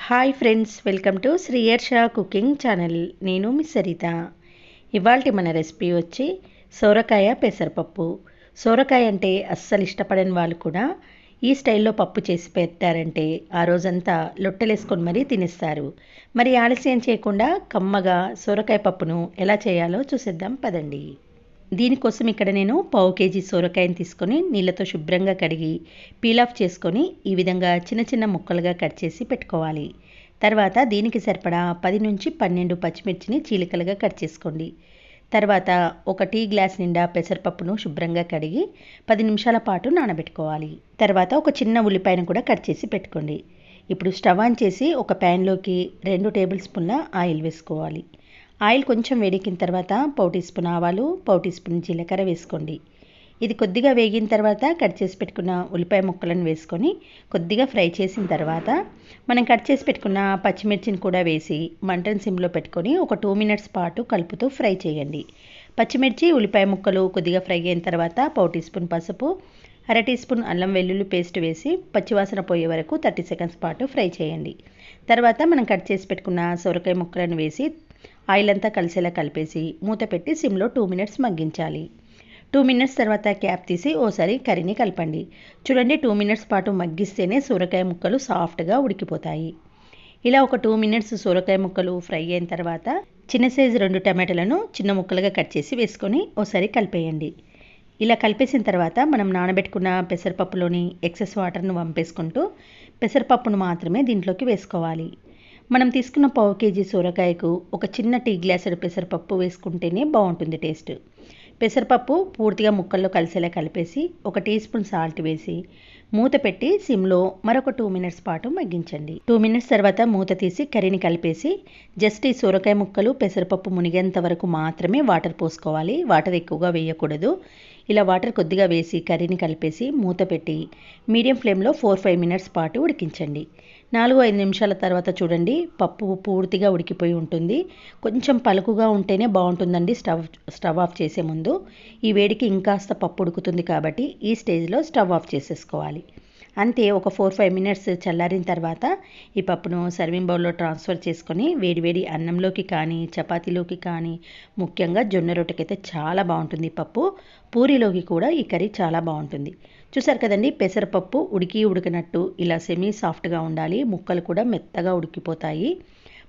Hi friends, welcome to Sriyarsha cooking channel. నేను మీ సరిత. ఇవాల్టి మన రెసిపీ వచ్చి సొరకాయ పెసరపప్పు. సొరకాయ అంటే అస్సలు ఇష్టపడని వాళ్ళు కూడా ఈ స్టైల్లో పప్పు చేసి పెట్టారంటే ఆ రోజంతా లొట్టలేసుకొని మరీ తినేస్తారు. మరి ఆలస్యం చేయకుండా కమ్మగా సొరకాయ పప్పును ఎలా చేయాలో చూసేద్దాం పదండి. దీనికోసం ఇక్కడ నేను పావు కేజీ సొరకాయని తీసుకొని నీళ్ళతో శుభ్రంగా కడిగి పీల్ ఆఫ్ చేసుకొని ఈ విధంగా చిన్న చిన్న ముక్కలుగా కట్ చేసి పెట్టుకోవాలి. తర్వాత దీనికి సరిపడా 10 నుంచి 12 పచ్చిమిర్చిని చీలికలుగా కట్ చేసుకోండి. తర్వాత ఒక టీ గ్లాస్ నిండా పెసరపప్పును శుభ్రంగా కడిగి 10 నిమిషాల పాటు నానబెట్టుకోవాలి. తర్వాత ఒక చిన్న ఉల్లిపాయను కూడా కట్ చేసి పెట్టుకోండి. ఇప్పుడు స్టవ్ ఆన్ చేసి ఒక ప్యాన్లోకి 2 టేబుల్ స్పూన్ల ఆయిల్ వేసుకోవాలి. ఆయిల్ కొంచెం వేడెక్కిన తర్వాత పావు టీ స్పూన్ ఆవాలు, పావు టీ స్పూన్ జీలకర్ర వేసుకోండి. ఇది కొద్దిగా వేగిన తర్వాత కట్ చేసి పెట్టుకున్న ఉల్లిపాయ ముక్కలను వేసుకొని కొద్దిగా ఫ్రై చేసిన తర్వాత మనం కట్ చేసి పెట్టుకున్న పచ్చిమిర్చిని కూడా వేసి మంటను సిమ్లో పెట్టుకొని ఒక 2 మినిట్స్ పాటు కలుపుతూ ఫ్రై చేయండి. పచ్చిమిర్చి ఉల్లిపాయ ముక్కలు కొద్దిగా ఫ్రై అయిన తర్వాత పావు టీ స్పూన్ పసుపు, అర టీ స్పూన్ అల్లం వెల్లుల్లి పేస్ట్ వేసి పచ్చివాసన పోయే వరకు 30 సెకండ్స్ పాటు ఫ్రై చేయండి. తర్వాత మనం కట్ చేసి పెట్టుకున్న సొరకాయ ముక్కలను వేసి ఆయిల్ అంతా కలిసేలా కలిపేసి మూత పెట్టి సిమ్లో 2 మినిట్స్ మగ్గించాలి. 2 మినిట్స్ తర్వాత క్యాప్ తీసి ఓసారి కర్రీని కలపండి. చూడండి, 2 మినిట్స్ పాటు మగ్గిస్తేనే సొరకాయ ముక్కలు సాఫ్ట్గా ఉడికిపోతాయి. ఇలా ఒక 2 మినిట్స్ సొరకాయ ముక్కలు ఫ్రై అయిన తర్వాత చిన్న సైజు 2 టమాటాలను చిన్న ముక్కలుగా కట్ చేసి వేసుకొని ఓసారి కలిపేయండి. ఇలా కలిపేసిన తర్వాత మనం నానబెట్టుకున్న పెసరపప్పులోని ఎక్సెస్ వాటర్ను వంపేసుకుంటూ పెసరపప్పును మాత్రమే దీంట్లోకి వేసుకోవాలి. మనం తీసుకున్న పావు కేజీ సొరకాయకు ఒక చిన్న టీ గ్లాసుడు పెసరపప్పు వేసుకుంటేనే బాగుంటుంది టేస్ట్. పెసరపప్పు పూర్తిగా ముక్కల్లో కలిసేలా కలిపేసి ఒక టీ స్పూన్ సాల్ట్ వేసి మూత పెట్టి సిమ్లో మరొక 2 మినిట్స్ పాటు మగ్గించండి. 2 మినిట్స్ తర్వాత మూత తీసి కర్రీని కలిపేసి జస్ట్ ఈ సొరకాయ ముక్కలు పెసరపప్పు మునిగేంత వరకు మాత్రమే వాటర్ పోసుకోవాలి. వాటర్ ఎక్కువగా వేయకూడదు. ఇలా వాటర్ కొద్దిగా వేసి కర్రీని కలిపేసి మూత పెట్టి మీడియం ఫ్లేమ్లో 4-5 మినిట్స్ పాటు ఉడికించండి. 4-5 నిమిషాల తర్వాత చూడండి, పప్పు పూర్తిగా ఉడికిపోయి ఉంటుంది. కొంచెం పలుకుగా ఉంటేనే బాగుంటుందండి స్టవ్ ఆఫ్ చేసే ముందు. ఈ వేడికి ఇంకాస్త పప్పు ఉడుకుతుంది కాబట్టి ఈ స్టేజ్లో స్టవ్ ఆఫ్ చేసేసుకోవాలి. అంతే, ఒక 4-5 మినిట్స్ చల్లారిన తర్వాత ఈ పప్పును సర్వింగ్ బౌల్లో ట్రాన్స్ఫర్ చేసుకొని వేడివేడి అన్నంలోకి కానీ చపాతీలోకి కానీ ముఖ్యంగా జొన్న రొట్టెకైతే చాలా బాగుంటుంది ఈ పప్పు. పూరీలోకి కూడా ఈ కర్రీ చాలా బాగుంటుంది. చూసారు కదండి, పెసరపప్పు ఉడికినట్టు ఇలా సెమీ సాఫ్ట్గా ఉండాలి. ముక్కలు కూడా మెత్తగా ఉడికిపోతాయి.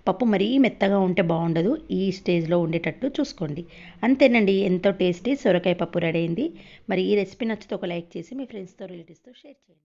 పప్పు మరీ మెత్తగా ఉంటే బాగుండదు. ఈ స్టేజ్లో ఉండేటట్టు చూసుకోండి. అంతేనండి, ఎంతో టేస్టీ సొరకాయ పప్పు రెడీ అయింది. మరి ఈ రెసిపీ నచ్చితే ఒక లైక్ చేసి మీ ఫ్రెండ్స్తో రిలేటివ్స్తో షేర్ చేయండి.